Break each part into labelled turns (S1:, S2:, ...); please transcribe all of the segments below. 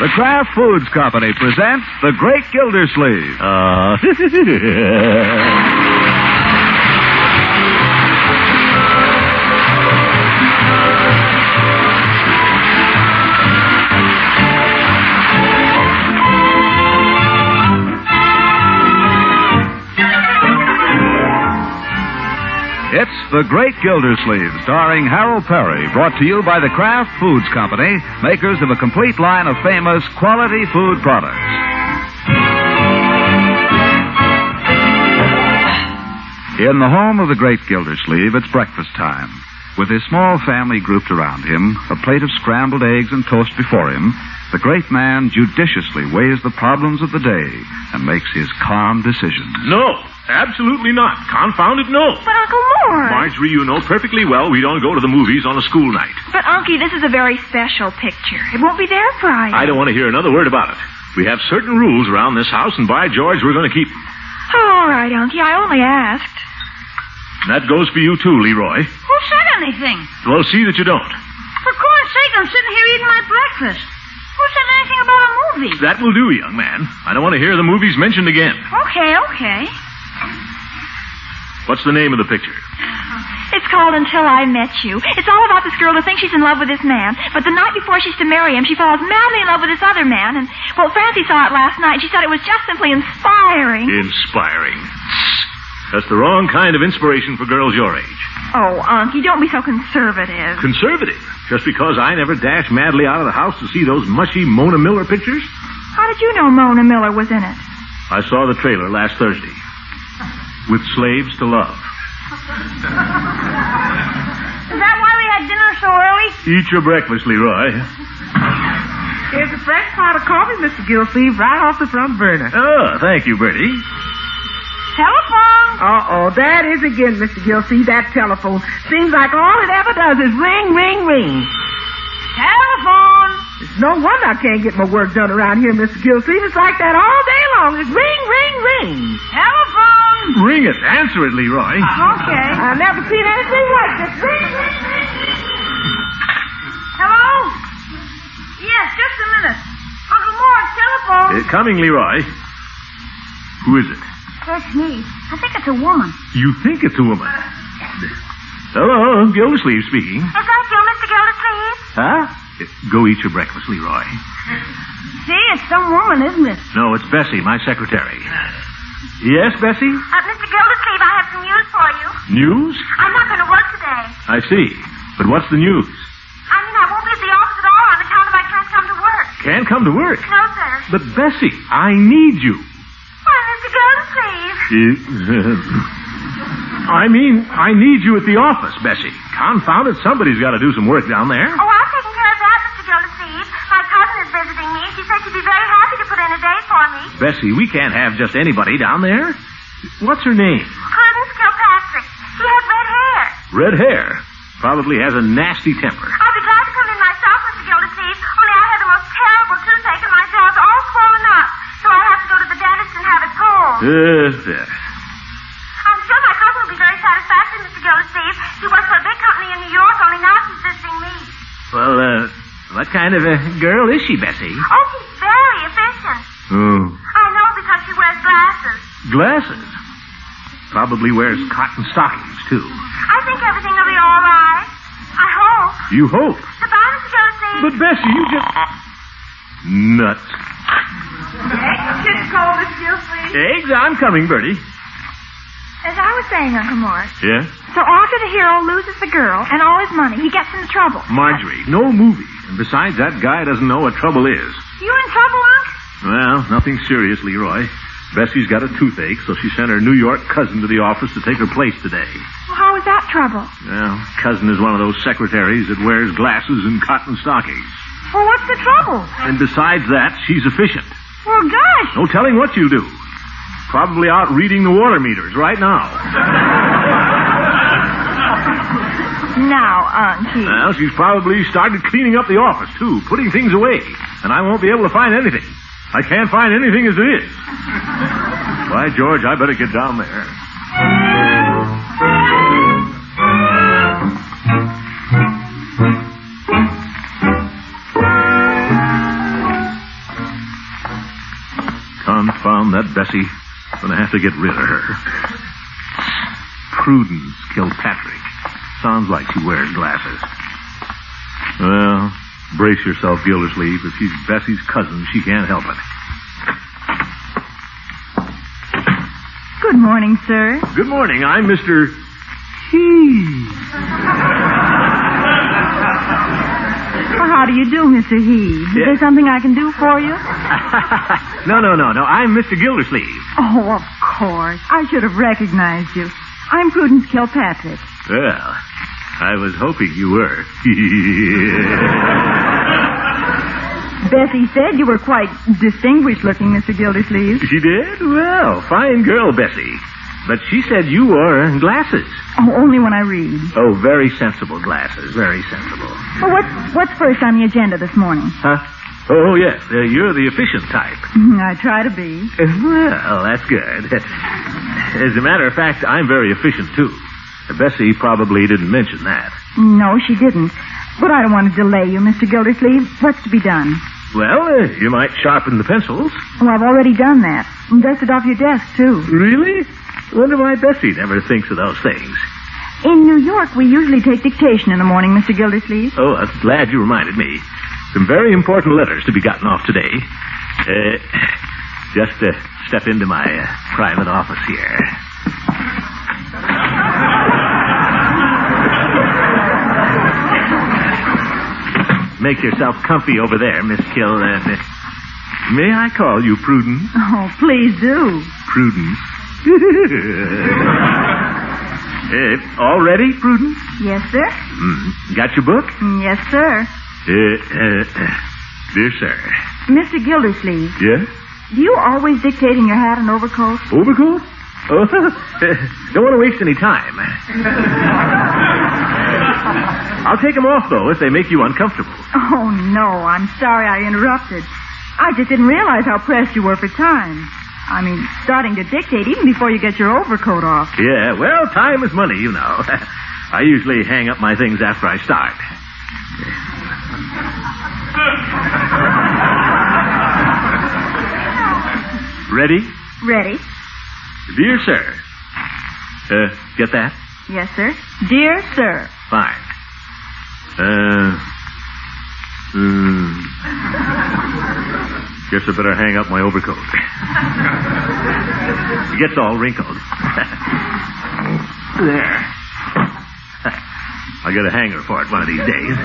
S1: The Kraft Foods Company presents The Great Gildersleeve. It's The Great Gildersleeve, starring Harold Peary, brought to you by the Kraft Foods Company, makers of a complete line of famous quality food products. In the home of the Great Gildersleeve, it's breakfast time. With his small family grouped around him, a plate of scrambled eggs and toast before him, the great man judiciously weighs the problems of the day and makes his calm decisions.
S2: No, absolutely not. Confound it, no.
S3: But, Uncle Mort.
S2: Marjorie, you know perfectly well we don't go to the movies on a school night.
S3: But, Unky, this is a very special picture. It won't be there Friday.
S2: I don't want to hear another word about it. We have certain rules around this house, and by George, we're going to keep them.
S3: Oh, all right, Unky. I only asked.
S2: And that goes for you, too, Leroy.
S4: Who said anything?
S2: Well, see that you don't.
S4: For corn's sake, I'm sitting here eating my breakfast. Who said anything about a movie?
S2: That will do, young man. I don't want to hear the movies mentioned again.
S4: Okay.
S2: What's the name of the picture?
S3: It's called Until I Met You. It's all about this girl who thinks she's in love with this man, but the night before she's to marry him, she falls madly in love with this other man, and, well, Francie saw it last night. She said it was just simply inspiring.
S2: Inspiring. That's the wrong kind of inspiration for girls your age.
S3: Oh, Unky, don't be so conservative.
S2: Conservative? Just because I never dashed madly out of the house to see those mushy Mona Miller pictures?
S3: How did you know Mona Miller was in it?
S2: I saw the trailer last Thursday. With Slaves to Love.
S4: Is that why we had dinner so early?
S2: Eat your breakfast, Leroy.
S5: Here's a fresh pot of coffee, Mr. Gildersleeve, right off the front burner.
S2: Oh, thank you, Bertie.
S4: Telephone.
S5: Uh-oh, that is again, Mr. Gildersleeve, that telephone. Seems like all it ever does is ring, ring, ring.
S4: Telephone.
S5: It's no wonder I can't get my work done around here, Mr. Gildersleeve. It's like that all day long. It's ring, ring, ring.
S4: Telephone.
S2: Ring it. Answer it, Leroy.
S4: Okay.
S5: I've never seen anything like this. Ring, ring, ring.
S4: Hello? Yes, just a minute. Uncle Mort, telephone.
S2: Coming, Leroy. Who is it?
S4: That's me. I think it's a woman.
S2: You think it's a woman? Hello, Gildersleeve speaking.
S4: Is that you, Mr. Gildersleeve?
S2: Huh? Go eat your breakfast, Leroy.
S4: See, it's some woman, isn't it?
S2: No, it's Bessie, my secretary. Yes, Bessie?
S4: Mr. Gildersleeve, I have some news for you.
S2: News?
S4: I'm not going to work today.
S2: I see. But what's the news?
S4: I mean, I won't be at the office at all on account of I can't come to work.
S2: Can't come to work?
S4: No, sir.
S2: But, Bessie, I need you.
S4: Why, Mr. Gildersleeve.
S2: I need you at the office, Bessie. Confound it, somebody's got to do some work down there.
S4: Oh, I've taken care of that, Mr. Gildersleeve. My cousin is visiting me. She said she'd be very happy to put in a day for me.
S2: Bessie, we can't have just anybody down there. What's her name?
S4: Prudence Kilpatrick. She has red hair.
S2: Red hair. Probably has a nasty temper.
S4: I'd be glad to come in myself, Mr. Gildersleeve, only I had the most terrible toothache and my jaw's all swollen up. So I'll have to go to the dentist and have it pulled. I'm sure my cousin will be very satisfactory, Mr. Gildersleeve. She works for a big company in New York, only now she's visiting me.
S2: Well, what kind of a girl is she, Bessie?
S4: Oh, she's very efficient.
S2: Oh.
S4: I know because she wears glasses.
S2: Glasses? Probably wears cotton stockings, too.
S4: I think everything will be all right. I hope.
S2: You hope?
S4: Goodbye, Mr. Gildersleeve.
S2: But, Bessie, you just... Nuts.
S5: It's cold, Mr. Gildersleeve.
S2: Eggs? I'm coming, Bertie.
S3: As I was saying, Uncle Mort,
S2: Yeah?
S3: so after the hero loses the girl and all his money, he gets into trouble.
S2: Marjorie, no movie. And besides, that guy doesn't know what trouble is.
S4: You in trouble, Unc?
S2: Well, nothing serious, Leroy. Bessie's got a toothache, so she sent her New York cousin to the office to take her place today.
S3: Well, how is that trouble?
S2: Well, cousin is one of those secretaries that wears glasses and cotton stockings.
S3: Well, what's the trouble?
S2: And besides that, she's efficient.
S3: Well, gosh.
S2: No telling what she'll do. Probably out reading the water meters right now.
S3: Now, Unky.
S2: Well, she's probably started cleaning up the office, too, putting things away. And I won't be able to find anything. I can't find anything as it is. By George, I better get down there. Confound that Bessie. Gonna have to get rid of her. Prudence Kilpatrick. Sounds like she wears glasses. Well, brace yourself, Gildersleeve. If she's Bessie's cousin, she can't help it.
S3: Good morning, sir.
S2: Good morning. I'm Mr. He.
S3: Well, how do you do, Mr. He? Is there something I can do for you?
S2: No. I'm Mr. Gildersleeve.
S3: Oh, of course. I should have recognized you. I'm Prudence Kilpatrick.
S2: Well, I was hoping you were.
S3: Bessie said you were quite distinguished looking, Mr. Gildersleeve.
S2: She did? Well, fine girl, Bessie. But she said you wore glasses.
S3: Oh, only when I read.
S2: Oh, very sensible glasses. Very sensible.
S3: Well, what's first on the agenda this morning?
S2: Huh? Oh, yes. You're the efficient type.
S3: I try to be.
S2: Well, that's good. As a matter of fact, I'm very efficient, too. Bessie probably didn't mention that.
S3: No, she didn't. But I don't want to delay you, Mr. Gildersleeve. What's to be done?
S2: Well, you might sharpen the pencils.
S3: Oh, I've already done that. And dusted off your desk, too.
S2: Really? Wonder why Bessie never thinks of those things.
S3: In New York, we usually take dictation in the morning, Mr. Gildersleeve.
S2: Oh, I'm glad you reminded me. Some very important letters to be gotten off today. Just step into my private office here. Make yourself comfy over there, Miss Kill. May I call you Prudence?
S3: Oh, please do.
S2: Prudence. All ready, Prudence?
S3: Yes, sir.
S2: Got your book?
S3: Yes, sir.
S2: Dear sir.
S3: Mr. Gildersleeve.
S2: Yes?
S3: Do you always dictate in your hat and overcoat?
S2: Overcoat? Oh, don't want to waste any time. I'll take them off, though, if they make you uncomfortable.
S3: Oh, no. I'm sorry I interrupted. I just didn't realize how pressed you were for time. I mean, starting to dictate even before you get your overcoat off.
S2: Yeah, well, time is money, you know. I usually hang up my things after I start. Ready?
S3: Ready?
S2: Dear sir. Get that?
S3: Yes, sir. Dear sir.
S2: Fine. Guess I better hang up my overcoat. It gets all wrinkled. There. I'll get a hanger for it one of these days.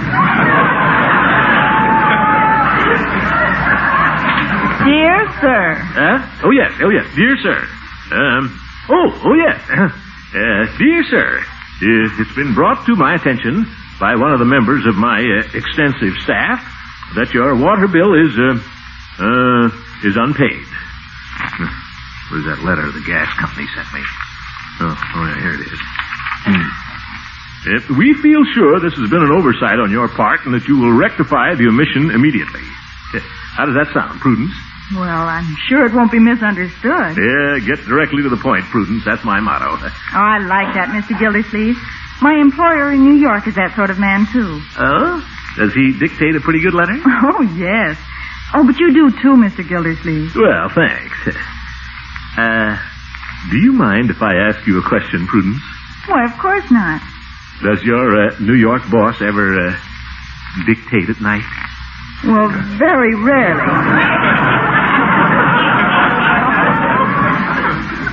S3: Dear sir.
S2: Oh, yes. Dear sir. Oh, yes. Dear sir. It's been brought to my attention by one of the members of my extensive staff that your water bill is unpaid. Where's that letter the gas company sent me? Oh, yeah, here it is. We feel sure this has been an oversight on your part and that you will rectify the omission immediately. How does that sound, Prudence?
S3: Well, I'm sure it won't be misunderstood.
S2: Yeah, get directly to the point, Prudence. That's my motto.
S3: Oh, I like that, Mr. Gildersleeve. My employer in New York is that sort of man, too.
S2: Oh? Does he dictate a pretty good letter?
S3: Oh, yes. Oh, but you do, too, Mr. Gildersleeve.
S2: Well, thanks. Do you mind if I ask you a question, Prudence?
S3: Why, of course not.
S2: Does your New York boss ever dictate at night?
S3: Well, very rarely.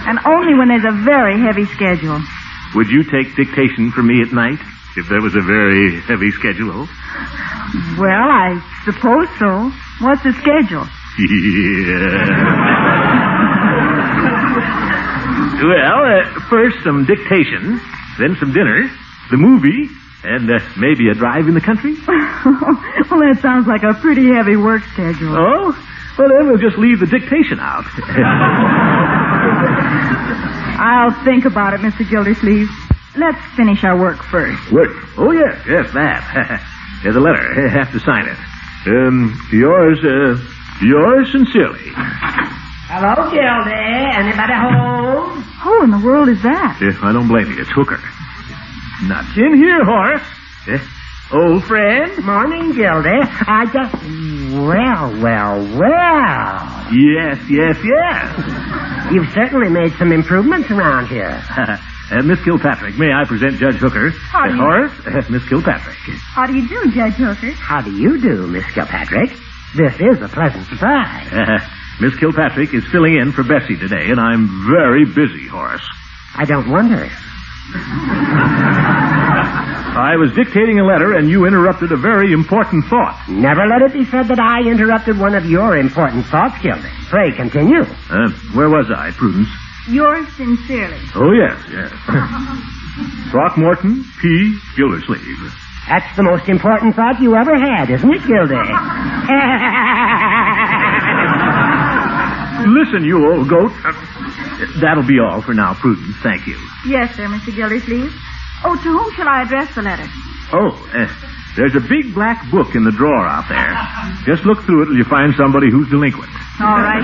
S3: And only when there's a very heavy schedule.
S2: Would you take dictation for me at night if there was a very heavy schedule?
S3: Well, I suppose so. What's the schedule?
S2: Yeah. Well, first some dictation, then some dinner, the movie, and maybe a drive in the country.
S3: Well, that sounds like a pretty heavy work schedule.
S2: Oh? Well, then we'll just leave the dictation out.
S3: I'll think about it, Mr. Gildersleeve. Let's finish our work first.
S2: Work? Oh, yes, that. Here's a letter. I have to sign it. Yours sincerely.
S5: Hello, Gildy. Anybody home?
S3: Who in the world is that?
S2: I don't blame you. It's Hooker. Nuts. In here, Horace. Old friend?
S5: Morning, Gildy. I just... Well.
S2: Yes.
S6: You've certainly made some improvements around here.
S2: Miss Kilpatrick, may I present Judge Hooker?
S3: How do you...
S2: Horace, Miss Kilpatrick.
S3: How do you do, Judge Hooker?
S6: How do you do, Miss Kilpatrick? This is a pleasant surprise.
S2: Miss Kilpatrick is filling in for Bessie today, and I'm very busy, Horace.
S6: I don't wonder.
S2: I was dictating a letter, and you interrupted a very important thought.
S6: Never let it be said that I interrupted one of your important thoughts, Gildy. Pray continue.
S2: Where was I, Prudence?
S3: Yours sincerely.
S2: Oh, yes. Throckmorton P. Gildersleeve.
S6: That's the most important thought you ever had, isn't it, Gildy?
S2: Listen, you old goat. That'll be all for now, Prudence. Thank you.
S3: Yes, sir, Mr. Gildersleeve. Oh, to whom shall I address the letter?
S2: There's a big black book in the drawer out there. Just look through it till you find somebody who's delinquent.
S3: All right.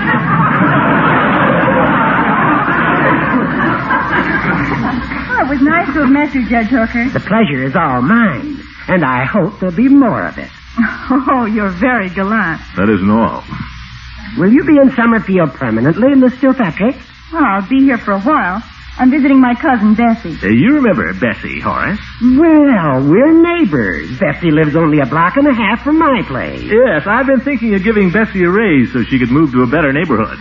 S3: Well, it was nice to have met you, Judge Hooker.
S6: The pleasure is all mine, and I hope there'll be more of it.
S3: Oh, you're very gallant.
S2: That isn't all.
S6: Will you be in Summerfield permanently, Miss Kilpatrick?
S3: Well, I'll be here for a while. I'm visiting my cousin, Bessie.
S2: You remember Bessie, Horace?
S6: Well, we're neighbors. Bessie lives only a block and a half from my place.
S2: Yes, I've been thinking of giving Bessie a raise so she could move to a better neighborhood.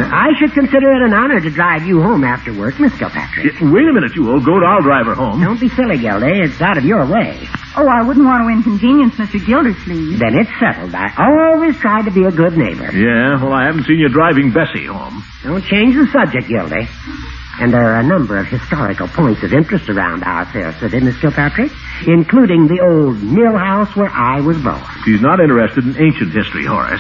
S6: I should consider it an honor to drive you home after work, Miss Kilpatrick.
S2: Wait a minute, you old goat. I'll drive her home.
S6: Don't be silly, Gildy. It's out of your way.
S3: Oh, I wouldn't want to inconvenience Mr. Gildersleeve.
S6: Then it's settled. I always try to be a good neighbor.
S2: Yeah, well, I haven't seen you driving Bessie home.
S6: Don't change the subject, Gildy. And there are a number of historical points of interest around our fair city, Miss Kilpatrick, including the old mill house where I was born.
S2: She's not interested in ancient history, Horace.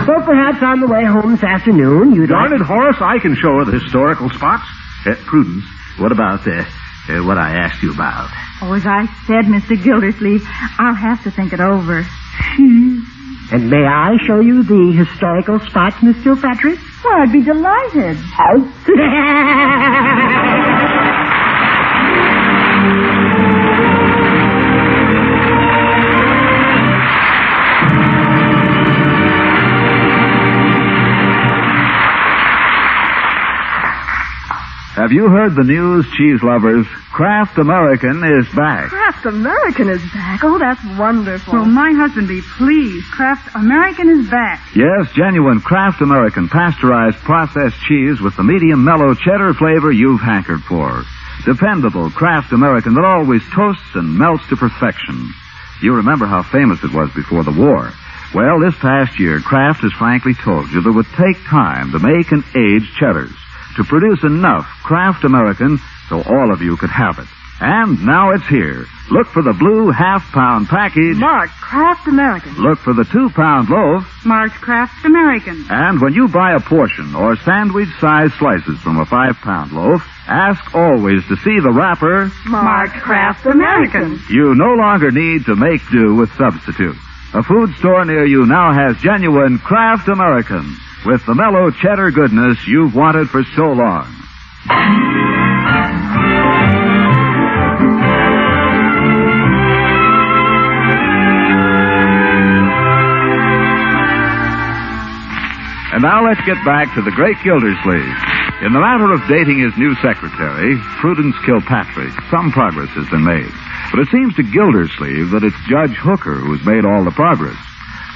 S6: So perhaps on the way home this afternoon, you'd
S2: Darn it, Horace, I can show her the historical spots. Prudence, what about what I asked you about?
S3: Oh, as I said, Mr. Gildersleeve, I'll have to think it over.
S6: And may I show you the historical spots, Miss Kilpatrick?
S3: Well, I'd be delighted.
S1: Have you heard the news, cheese lovers? Kraft American is back.
S5: Kraft American is back. Oh, that's wonderful.
S7: Will my husband be pleased? Kraft American is back.
S1: Yes, genuine Kraft American pasteurized processed cheese with the medium mellow cheddar flavor you've hankered for. Dependable Kraft American that always toasts and melts to perfection. You remember how famous it was before the war. Well, this past year, Kraft has frankly told you that it would take time to make and age cheddars, to produce enough Kraft American so all of you could have it. And now it's here. Look for the blue half-pound package.
S7: Marked Kraft American.
S1: Look for the 2-pound loaf.
S7: Marked Kraft American.
S1: And when you buy a portion or sandwich-sized slices from a 5-pound loaf, ask always to see the wrapper.
S7: Marked Kraft American.
S1: You no longer need to make do with substitutes. A food store near you now has genuine Kraft American with the mellow cheddar goodness you've wanted for so long. And now let's get back to the Great Gildersleeve. In the matter of dating his new secretary, Prudence Kilpatrick, some progress has been made. But it seems to Gildersleeve that it's Judge Hooker who's made all the progress.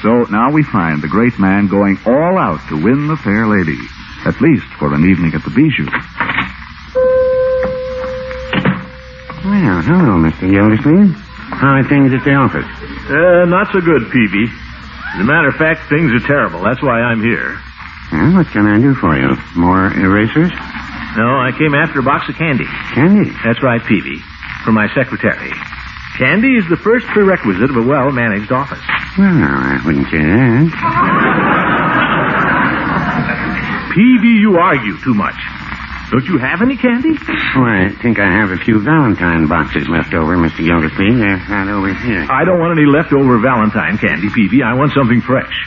S1: So now we find the great man going all out to win the fair lady, at least for an evening at the Bijou.
S8: Well, hello, Mr. Gildersleeve. How are things at the office?
S2: Not so good, Peavy. As a matter of fact, things are terrible. That's why I'm here.
S8: Well, what can I do for you? More erasers?
S2: No, I came after a box of candy.
S8: Candy?
S2: That's right, Peavy. For my secretary. Candy is the first prerequisite of a well-managed office.
S8: Well, I wouldn't say that.
S2: Peavy, you argue too much. Don't you have any candy?
S8: Oh, I think I have a few Valentine boxes left over, Mr. Gildersleeve. They're right over here.
S2: I don't want any leftover Valentine candy, Peavy. I want something fresh.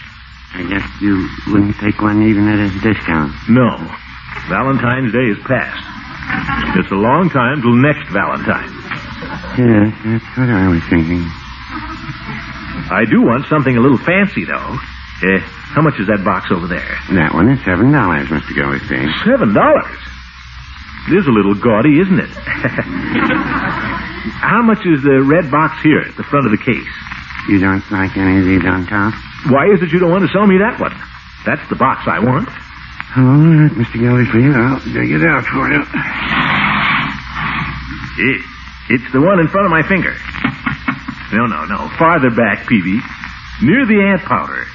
S8: I guess you wouldn't take one even at a discount.
S2: No. Valentine's Day is past. It's a long time till next Valentine.
S8: Yes, that's what I was thinking.
S2: I do want something a little fancy, though. How much is that box over there?
S8: That one is $7, Mr. Gildersleeve.
S2: $7? It is a little gaudy, isn't it? How much is the red box here at the front of the case?
S8: You don't like any of these on top?
S2: Why is it you don't want to sell me that one? That's the box I want.
S8: All right, Mr. Gildersleeve, I'll dig it out for you.
S2: It's the one in front of my finger. No. Farther back, Peavy. Near the ant powder.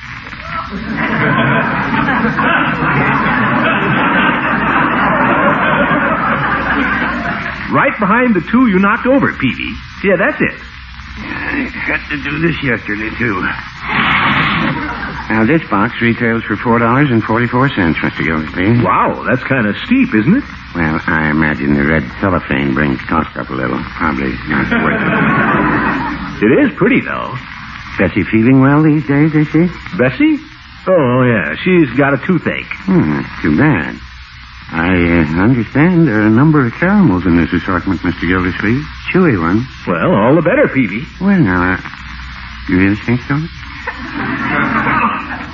S2: Right behind the two you knocked over, Peavy. Yeah, that's it.
S8: I had to do this yesterday, too. Now, this box retails for $4.44, Mr. Gildersleeve.
S2: Wow, that's kind of steep, isn't it?
S8: Well, I imagine the red cellophane brings cost up a little. Probably not worth it.
S2: It is pretty, though.
S8: Bessie feeling well these days, is she?
S2: Bessie? Oh, yeah. She's got a toothache.
S8: That's too bad. I understand there are a number of caramels in this assortment, Mr. Gildersleeve. Chewy ones.
S2: Well, all the better, Peavy.
S8: Well, now, you really think so?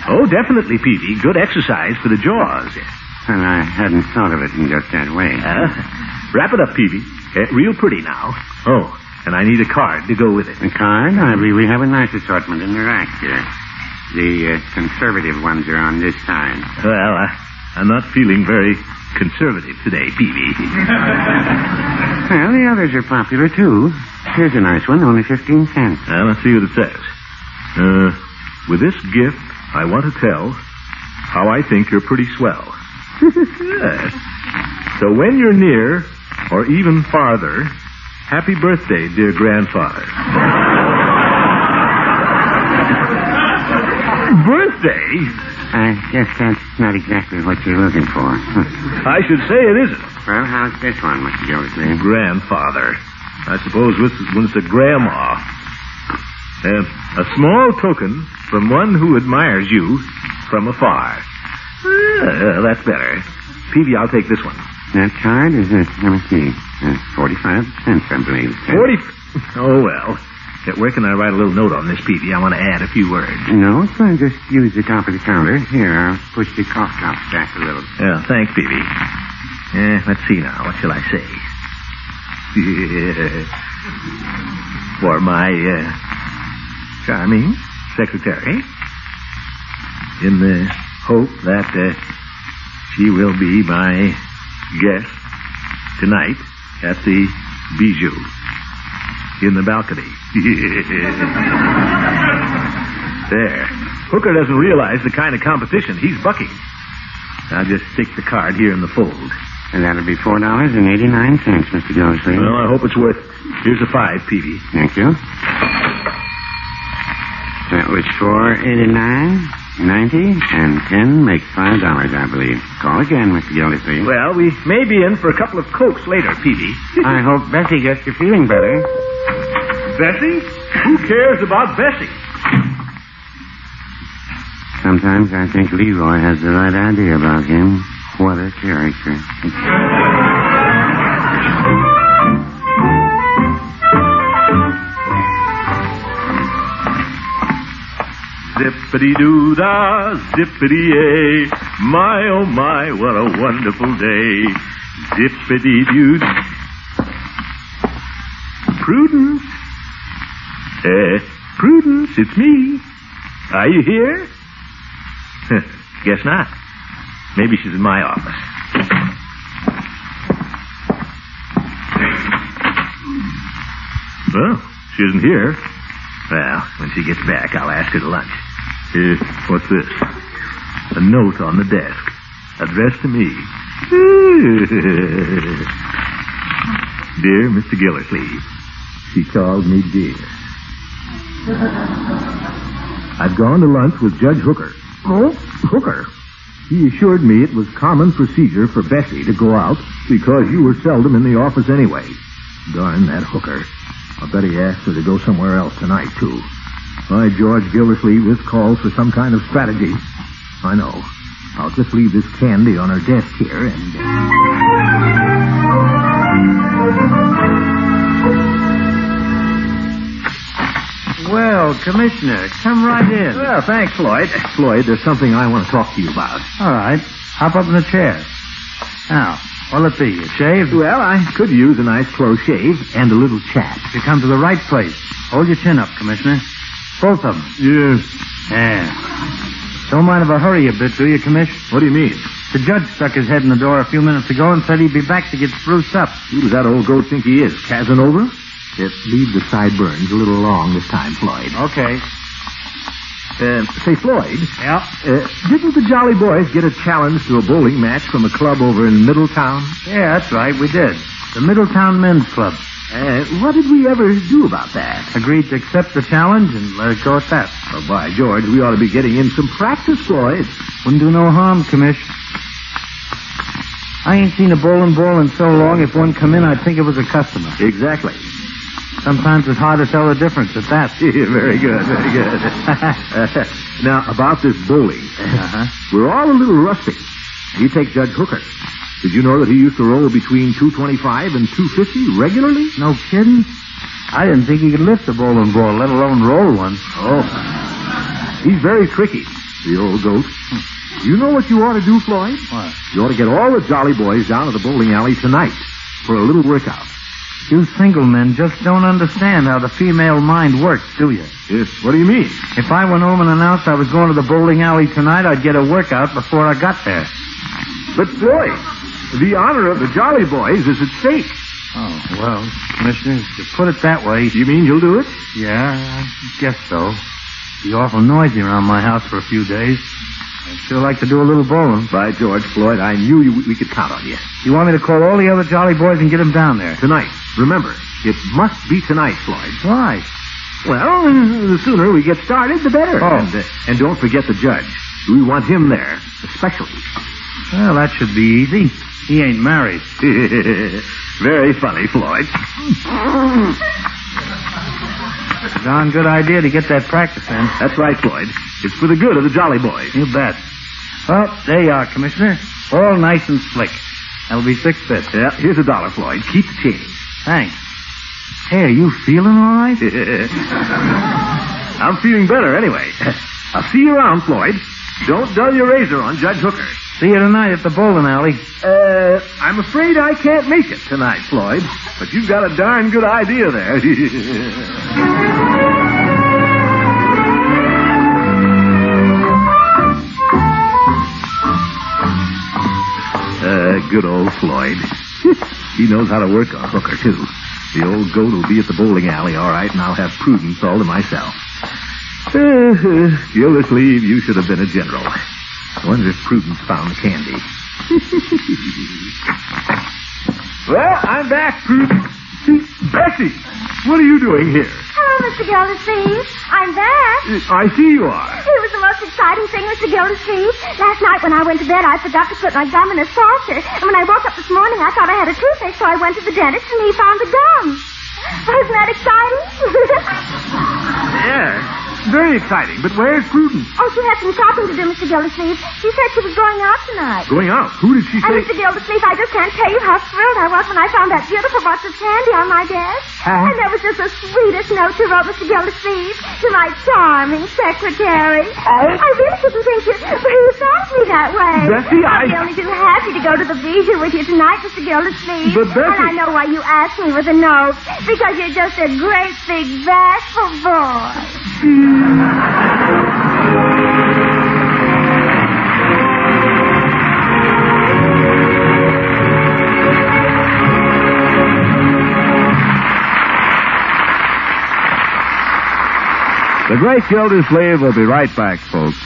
S2: Oh, definitely, Peavy. Good exercise for the jaws.
S8: Well, I hadn't thought of it in just that way.
S2: Wrap it up, Peavy. Real pretty now. Oh, and I need a card to go with it.
S8: A card? I believe we have a nice assortment in the rack here. The conservative ones are on this side.
S2: Well, I'm not feeling very conservative today, Peavy.
S8: Well, the others are popular, too. Here's a nice one, only 15 cents.
S2: Well, let's see what it says. With this gift, I want to tell how I think you're pretty swell. Yes. So when you're near, or even farther, happy birthday, dear grandfather. Birthday?
S8: I guess that's not exactly what you're looking for.
S2: I should say it isn't.
S8: Well, how's this one, Mr. Gildersleeve?
S2: Grandfather. I suppose this is when it's a grandma. A small token from one who admires you from afar. That's better. Peavy, I'll take this one.
S8: That card is, let me see, 45 cents, I believe.
S2: 40? Oh, well. Where can I write a little note on this, Peavy? I want to add a few words.
S8: No, so just use the top of the counter. Here, I'll push the cough drop back a little.
S2: Yeah, thanks, Peavy. Let's see now. What shall I say? For my charming secretary, in the hope that she will be my guest tonight at the Bijou in the balcony. There. Hooker doesn't realize the kind of competition he's bucking. I'll just stick the card here in the fold.
S8: And that'll be $4.89, Mr. Gildersleeve.
S2: Well, I hope it's worth it. Here's a 5, Peavy.
S8: Thank you. That was $4.89, 90, and 10 makes $5, I believe. Call again, Mr. Gildersleeve.
S2: Well, we may be in for a couple of Cokes later, Peavy.
S8: I hope Bessie gets you feeling better.
S2: Bessie? Who cares about Bessie?
S8: Sometimes I think Leroy has the right idea about him. What a character.
S2: Zippity-doo-dah, zippity-yay. My, oh my, what a wonderful day. Zippity-doo. Prudence. Prudence, it's me. Are you here? Guess not. Maybe she's in my office. Well, she isn't here. Well, when she gets back, I'll ask her to lunch. What's this? A note on the desk. Addressed to me. Dear Mr. Gildersleeve. She called me dear. I've gone to lunch with Judge Hooker. Oh, Hooker? He assured me it was common procedure for Bessie to go out because you were seldom in the office anyway. Darn that Hooker. I bet he asked her to go somewhere else tonight, too. By George Gildersleeve, this calls for some kind of strategy. I know. I'll just leave this candy on her desk here and...
S9: Well, Commissioner, come right in.
S2: Well, thanks, Floyd. Floyd, there's something I want to talk to you about.
S9: All right. Hop up in the chair. Now, what'll it be? A shave?
S2: Well, I could use a nice close shave and a little chat.
S9: You come to the right place. Hold your chin up, Commissioner. Both of them.
S2: Yeah.
S9: Yeah. Don't mind if I hurry a bit, do you, Commish?
S2: What do you mean?
S9: The judge stuck his head in the door a few minutes ago and said he'd be back to get spruced up.
S2: Who does that old goat think he is, Casanova? Leave the sideburns a little long this time, Floyd.
S9: Okay.
S2: Say, Floyd.
S9: Yeah?
S2: Didn't the Jolly Boys get a challenge to a bowling match from a club over in Middletown?
S9: Yeah, that's right, we did. The Middletown Men's Club.
S2: What did we ever do about that?
S9: Agreed to accept the challenge and let it go at that.
S2: Oh, by George, we ought to be getting in some practice, Floyd.
S9: Wouldn't do no harm, Commish. I ain't seen a bowling ball in so long, if one come in, I'd think it was a customer.
S2: Exactly.
S9: Sometimes it's hard to tell the difference at that.
S2: Very good, very good. Now, about this bowling. We're all a little rusty. You take Judge Hooker. Did you know that he used to roll between 225 and 250 regularly?
S9: No kidding? I didn't think he could lift a bowling ball, let alone roll one.
S2: Oh. He's very tricky, the old goat. You know what you ought to do, Floyd?
S9: What?
S2: You ought to get all the Jolly Boys down to the bowling alley tonight for a little workout.
S9: You single men just don't understand how the female mind works, do you?
S2: Yes. What do you mean?
S9: If I went home and announced I was going to the bowling alley tonight, I'd get a workout before I got there.
S2: But, Floyd, the honor of the Jolly Boys is at stake.
S9: Oh, well, Commissioner, if you put it that way...
S2: You mean you'll do it?
S9: Yeah, I guess so. Be awful noisy around my house for a few days. I'd sure like to do a little bowling.
S2: By George, Floyd, I knew we could count on you.
S9: You want me to call all the other Jolly Boys and get them down there?
S2: Tonight. Remember, it must be tonight, Floyd.
S9: Why?
S2: Well, the sooner we get started, the better.
S9: Oh.
S2: And don't forget the judge. We want him there, especially.
S9: Well, that should be easy. He ain't married.
S2: Very funny, Floyd.
S9: Darn good idea to get that practice in.
S2: That's right, Floyd. It's for the good of the Jolly Boys.
S9: You bet. Well, there you are, Commissioner. All nice and slick. That'll be 6 bits.
S2: Yeah, here's $1, Floyd. Keep the change.
S9: Thanks. Hey, are you feeling all right?
S2: I'm feeling better anyway. I'll see you around, Floyd. Don't dull your razor on Judge Hooker.
S9: See you tonight at the bowling alley.
S2: I'm afraid I can't make it tonight, Floyd. But you've got a darn good idea there. Good old Floyd. He knows how to work a hooker, too. The old goat will be at the bowling alley, all right, and I'll have Prudence all to myself. Gildersleeve, you should have been a general. I wonder if Prudence found the candy. Well, I'm back, Prudence. Bessie, what are you doing here?
S4: Hello, Mr. Gildersleeve. I'm back.
S2: I see you are.
S4: It was the most exciting thing, Mr. Gildersleeve. Last night when I went to bed, I forgot to put my gum in a saucer. And when I woke up this morning, I thought I had a toothache, so I went to the dentist and he found the gum. Wasn't that exciting?
S2: Yeah, very exciting. But where's Prudence?
S4: Oh, she had some shopping to do, Mr. Gildersleeve. She said she was going out tonight.
S2: Going out? Who did she
S4: And
S2: say?
S4: Mr. Gildersleeve, I just can't tell you how thrilled I was when I found that beautiful box of candy on my desk. And there was just the sweetest note she wrote, Mr. Gildersleeve, to my charming secretary. I really didn't think you thought me that way.
S2: Bessie,
S4: I'll be only too happy to go to the Bijou with you tonight, Mr. Gildersleeve.
S2: But, Bessie...
S4: And I know why you asked me with a note. Because you're just a great, big, bashful boy.
S1: The Great Gildersleeve will be right back, folks.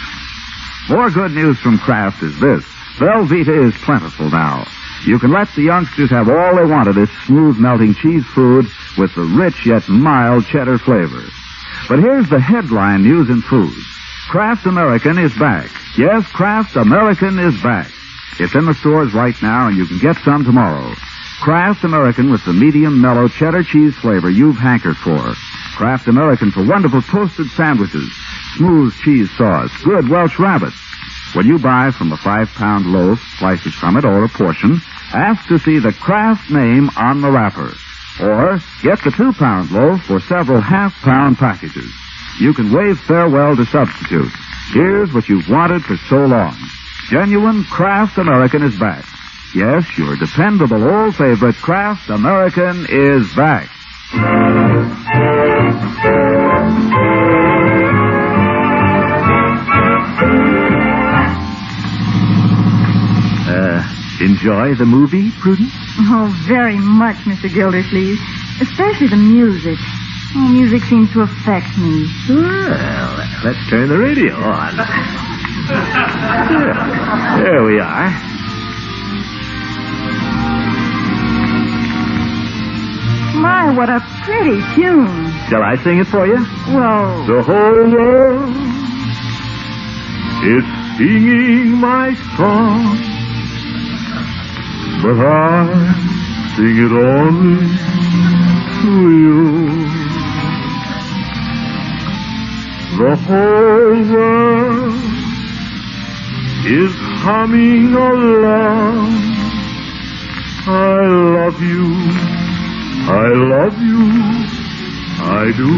S1: More good news from Kraft is this. Velveeta is plentiful now. You can let the youngsters have all they want of this smooth melting cheese food with the rich yet mild cheddar flavor. But here's the headline news in food. Kraft American is back. Yes, Kraft American is back. It's in the stores right now and you can get some tomorrow. Kraft American with the medium mellow cheddar cheese flavor you've hankered for. Kraft American for wonderful toasted sandwiches, smooth cheese sauce, good Welsh rabbit. When you buy from a 5-pound loaf, slices from it, or a portion, ask to see the Kraft name on the wrapper. Or get the 2-pound loaf for several half-pound packages. you can wave farewell to substitute. Here's what you've wanted for so long. Genuine Kraft American is back. Yes, your dependable old favorite Kraft American is back.
S2: Enjoy the movie, Prudence?
S7: Oh, very much, Mr. Gildersleeve. Especially the music. Oh, music seems to affect me.
S2: Well, let's turn the radio on. There we are.
S7: My, what a pretty tune.
S2: Shall I sing it for you?
S7: Well,
S2: The whole world is singing my song, but I sing it only to you. The whole world is humming along. I love you, I love you, I do.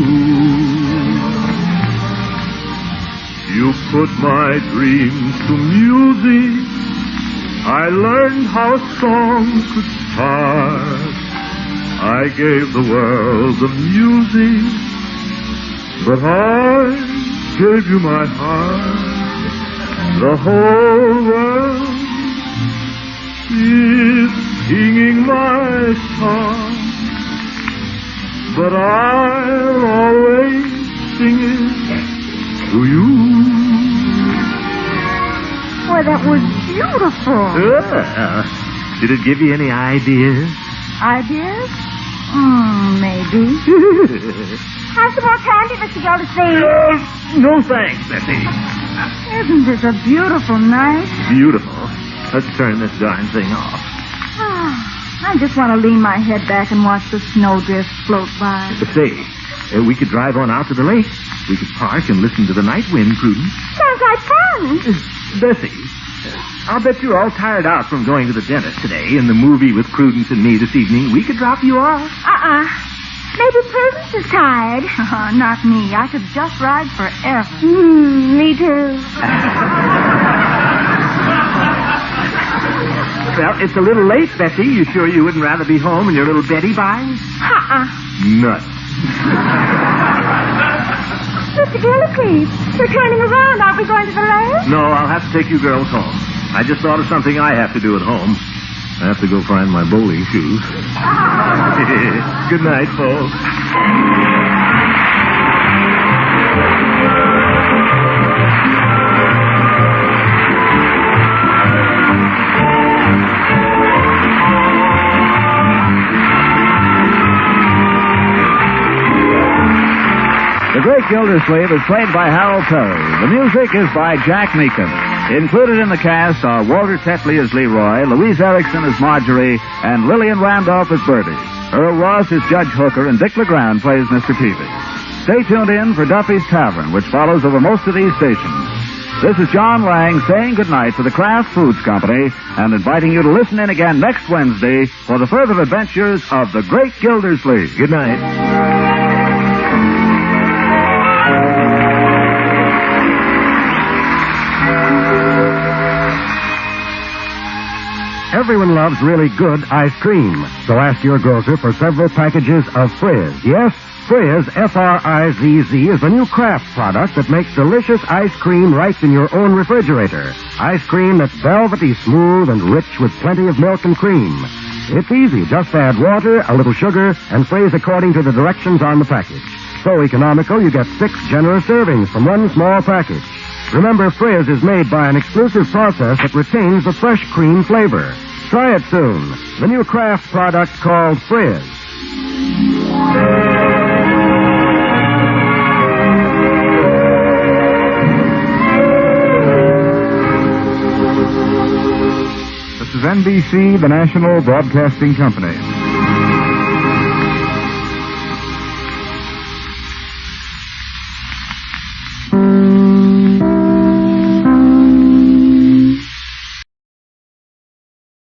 S2: You put my dreams to music. I learned how songs could start. I gave the world the music, but I gave you my heart. The whole world is singing my song, but I'll always sing it to you.
S7: boy, that was beautiful.
S2: Did it give you any ideas?
S7: Ideas? Maybe.
S4: Have some more candy, Mr. Gildersleeve.
S2: No thanks, Bessie.
S7: Isn't this a beautiful night?
S2: Beautiful. Let's turn this darn thing off.
S7: I just want to lean my head back and watch the snowdrifts float by.
S2: Say, we could drive on out to the lake. We could park and listen to the night wind, Prudence.
S4: Sounds like fun.
S2: Bessie, I'll bet you're all tired out from going to the dentist today and the movie with Prudence and me this evening. We could drop you off.
S4: Maybe Prudence is tired.
S7: Not me. I could just ride forever.
S4: Me too.
S2: Well, it's a little late, Bessie. You sure you wouldn't rather be home and your little Betty by? Nuts.
S4: Mr. Gildersleeve, we're turning around. Aren't we going to the lake?
S2: No, I'll have to take you girls home. I just thought of something I have to do at home. I have to go find my bowling shoes. Good night, folks.
S1: The Great Gildersleeve is played by Harold Peary. The music is by Jack Meakin. Included in the cast are Walter Tetley as Leroy, Louise Erickson as Marjorie, and Lillian Randolph as Bertie. Earl Ross is Judge Hooker, and Dick LeGrand plays Mr. Peavy. Stay tuned in for Duffy's Tavern, which follows over most of these stations. This is John Lang saying goodnight for the Kraft Foods Company and inviting you to listen in again next Wednesday for the further adventures of the Great Gildersleeve.
S2: Good night.
S6: Everyone loves really good ice cream, so ask your grocer for several packages of Frizz. Yes, Frizz, F-R-I-Z-Z, is the new Kraft product that makes delicious ice cream right in your own refrigerator. Ice cream that's velvety smooth and rich with plenty of milk and cream. It's easy. Just add water, a little sugar, and freeze according to the directions on the package. So economical, you get 6 generous servings from one small package. Remember, Frizz is made by an exclusive process that retains the fresh cream flavor. Try it soon. The new Kraft product called Frizz.
S1: This is NBC, the National Broadcasting Company.